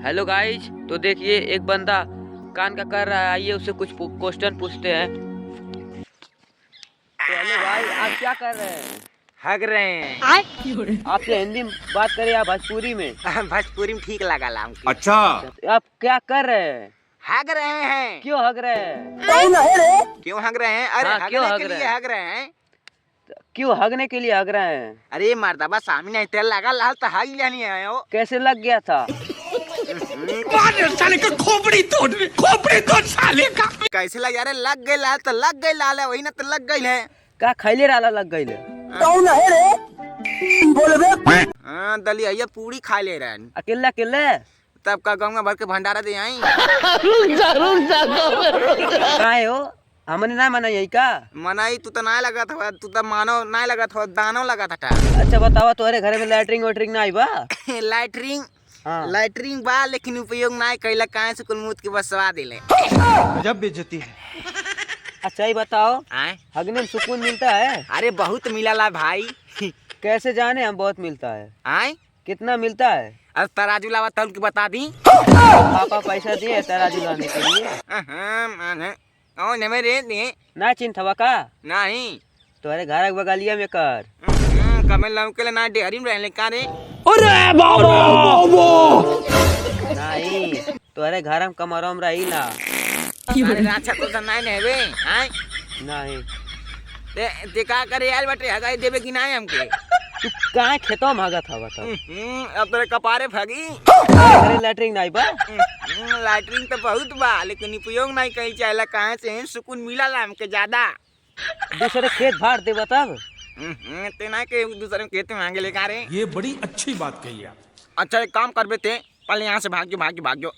Hello guys, तो देखिए एक बंदा कान का कर रहा है। आइए उससे कुछ क्वेश्चन पूछते हैं। तो हेलो भाई, आप क्या कर रहे हैं? हग रहे हैं। आपसे हिंदी में बात करें या भोजपुरी में? भोजपुरी में ठीक लगा लाम की। अच्छा, तो आप क्या कर रहे हैं? हग रहे हैं। क्यों हग रहे हैं? क्यों हग रहे हैं? अरे हाँ, क्यों हगने हग के रहे लिए हैं? हग रहे हैं। क्यों हगने के लिए हग रहे हैं? अरे मर्दबा सामने नहीं तेल लगा लाल तो हग जानी है वो। कैसे लग गया था? साले का खोपड़ी तोड़ साले का। कैसे लग अरे लग गई लाल तो लग गई लाल है, वही ना तो लग गई है। का खैले राला लग गई? हाँ दलिया पूरी खा ले रहे हैं। अकेला अकेले? तब का गाँव भर के भंडारा दे आई। काहे हो? हमने ना मना यही का? मनाई तू तो ना लगा था, तू तो मानो ना लगा था, दानो लगा था। अच्छा बतावा, तुम्हारे घर में लैटरिंग वैटरिंग ना आई बा? लैटरिंग हाँ। लैटरिंग बा लेकिन उपयोग ना कैला काहे से कुल मुत के बसवा दिले। गजब बेइज्जती है। अच्छा ही बताओ, आए हगने में सुकून मिलता है? अरे बहुत मिला ला भाई। कैसे जाने हम? बहुत मिलता है। आए कितना मिलता है? अब तराजू लावा तौल के बता दी। पापा पैसा दिए तराजू लाने के लिए? ओ न मेरे दे ना चिंतवा का? नहीं तुम्हारे घर के बगलिया में कर। कमल लौके ना डेहरी में रहले का रे। नहीं, तुम्हारे घर में कमरों में रही ना। अरे अच्छा तो नहीं नेबे आए नहीं। ते का करे यार बटे हगाई देबे कि नहीं हमके। तू कहाँ खेतों में भागत हवा था? अब तेरे कपारे फगी। अरे लैटरिंग नहीं बा? लैटरिंग तो बहुत बा लेकिन उपयोग नहीं कहीं चाहेला काहे से सुकून मिला ला हमके ज्यादा। दूसरे खेत भाड़ दे तब? ते ना के दूसरे खेत में मांगे ले का रे। ये बड़ी अच्छी बात कही आप। अच्छा एक काम करबे ते पहले यहाँ से भाग जो।